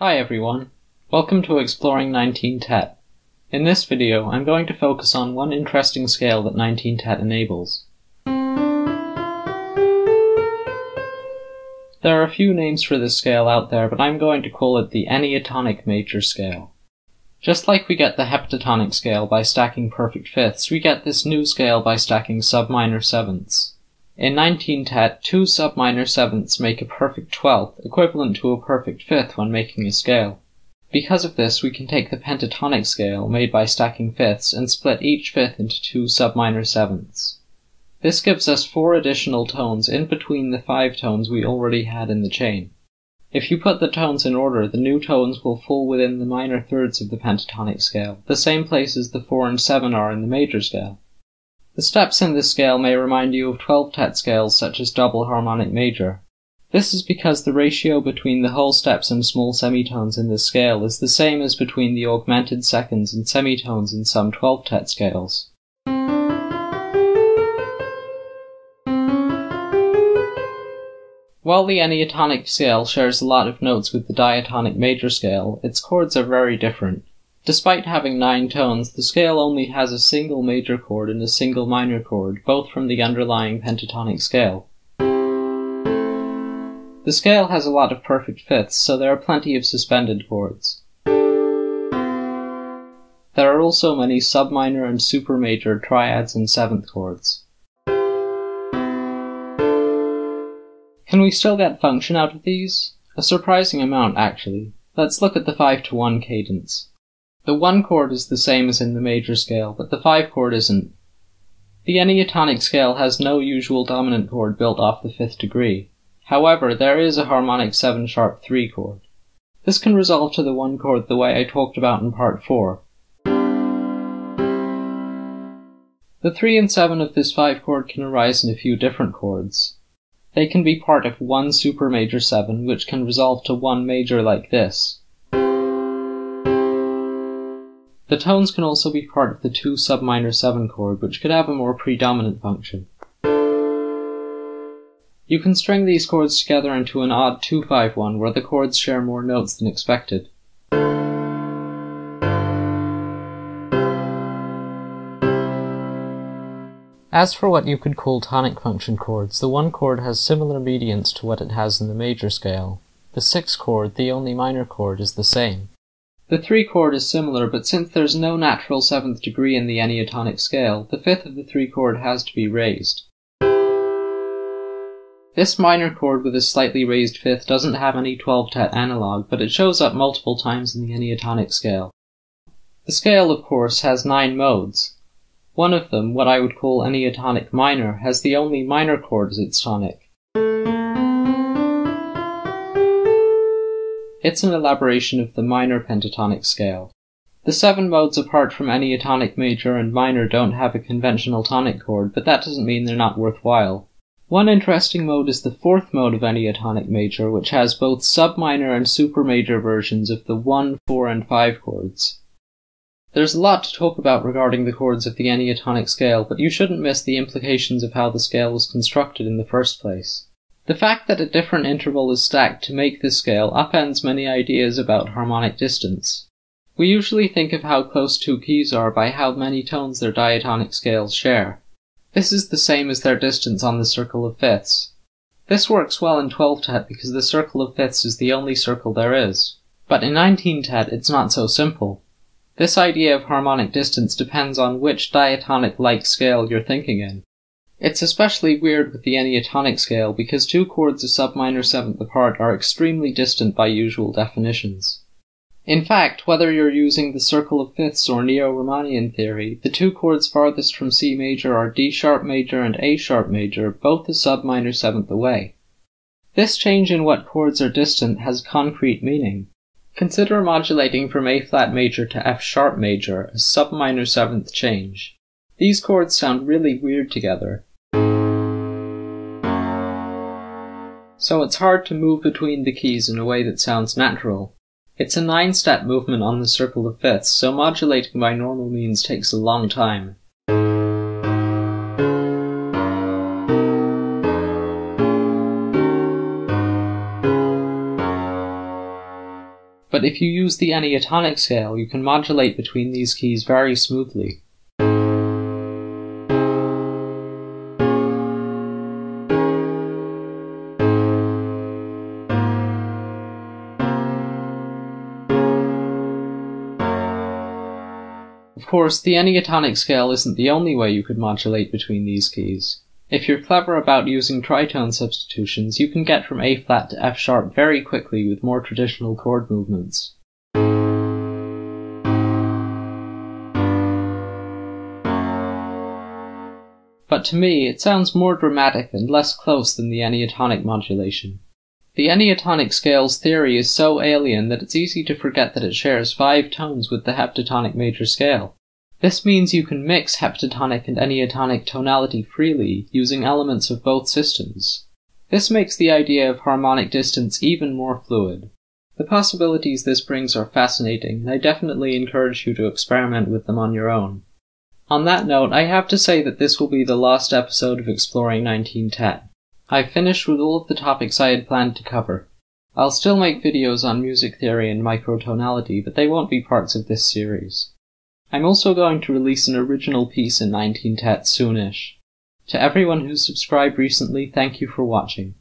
Hi everyone, welcome to Exploring 19 TET. In this video, I'm going to focus on one interesting scale that 19 TET enables. There are a few names for this scale out there, but I'm going to call it the Enneatonic major scale. Just like we get the heptatonic scale by stacking perfect fifths, we get this new scale by stacking subminor sevenths. In 19 TET, two subminor sevenths make a perfect 12th, equivalent to a perfect fifth when making a scale. Because of this, we can take the pentatonic scale, made by stacking fifths, and split each fifth into two subminor sevenths. This gives us 4 additional tones in between the 5 tones we already had in the chain. If you put the tones in order, the new tones will fall within the minor thirds of the pentatonic scale, the same places the 4 and 7 are in the major scale. The steps in this scale may remind you of 12 TET scales such as double harmonic major. This is because the ratio between the whole steps and small semitones in this scale is the same as between the augmented seconds and semitones in some 12 TET scales. While the Enneatonic scale shares a lot of notes with the diatonic major scale, its chords are very different. Despite having 9 tones, the scale only has a single major chord and a single minor chord, both from the underlying pentatonic scale. The scale has a lot of perfect fifths, so there are plenty of suspended chords. There are also many subminor and supermajor triads and seventh chords. Can we still get function out of these? A surprising amount, actually. Let's look at the 5-to-1 cadence. The 1 chord is the same as in the major scale, but the 5 chord isn't. The Enneatonic scale has no usual dominant chord built off the 5th degree. However, there is a harmonic 7-sharp 3 chord. This can resolve to the 1 chord the way I talked about in part 4. The 3 and 7 of this 5 chord can arise in a few different chords. They can be part of 1 supermajor 7, which can resolve to 1 major like this. The tones can also be part of the 2 subminor 7 chord, which could have a more predominant function. You can string these chords together into an odd 2-5-1, where the chords share more notes than expected. As for what you could call tonic function chords, the 1 chord has similar mediants to what it has in the major scale. The 6 chord, the only minor chord, is the same. The 3 chord is similar, but since there's no natural 7th degree in the Enneatonic scale, the 5th of the 3 chord has to be raised. This minor chord with a slightly raised 5th doesn't have any 12 TET analog, but it shows up multiple times in the Enneatonic scale. The scale, of course, has 9 modes. One of them, what I would call Enneatonic minor, has the only minor chord as its tonic. It's an elaboration of the minor pentatonic scale. The 7 modes apart from Enneatonic major and minor don't have a conventional tonic chord, but that doesn't mean they're not worthwhile. One interesting mode is the 4th mode of Enneatonic major, which has both subminor and supermajor versions of the 1, 4, and 5 chords. There's a lot to talk about regarding the chords of the Enneatonic scale, but you shouldn't miss the implications of how the scale was constructed in the first place. The fact that a different interval is stacked to make this scale upends many ideas about harmonic distance. We usually think of how close 2 keys are by how many tones their diatonic scales share. This is the same as their distance on the circle of fifths. This works well in 12 TET because the circle of fifths is the only circle there is. But in 19 TET it's not so simple. This idea of harmonic distance depends on which diatonic-like scale you're thinking in. It's especially weird with the Enneatonic scale because 2 chords a subminor 7th apart are extremely distant by usual definitions. In fact, whether you're using the circle of fifths or Neo-Riemannian theory, the 2 chords farthest from C major are D sharp major and A sharp major, both a subminor 7th away. This change in what chords are distant has concrete meaning. Consider modulating from A flat major to F sharp major, a subminor 7th change. These chords sound really weird together. So it's hard to move between the keys in a way that sounds natural. It's a 9-step movement on the circle of fifths, so modulating by normal means takes a long time. but if you use the Enneatonic scale, you can modulate between these keys very smoothly. Of course, the Enneatonic scale isn't the only way you could modulate between these keys. If you're clever about using tritone substitutions, you can get from A flat to F sharp very quickly with more traditional chord movements. But to me, it sounds more dramatic and less close than the Enneatonic modulation. The Enneatonic scale's theory is so alien that it's easy to forget that it shares 5 tones with the heptatonic major scale. This means you can mix heptatonic and Enneatonic tonality freely, using elements of both systems. This makes the idea of harmonic distance even more fluid. The possibilities this brings are fascinating, and I definitely encourage you to experiment with them on your own. On that note, I have to say that this will be the last episode of Exploring 19 TET. I've finished with all of the topics I had planned to cover. I'll still make videos on music theory and microtonality, but they won't be parts of this series. I'm also going to release an original piece in 19 TET soonish. To everyone who's subscribed recently, thank you for watching.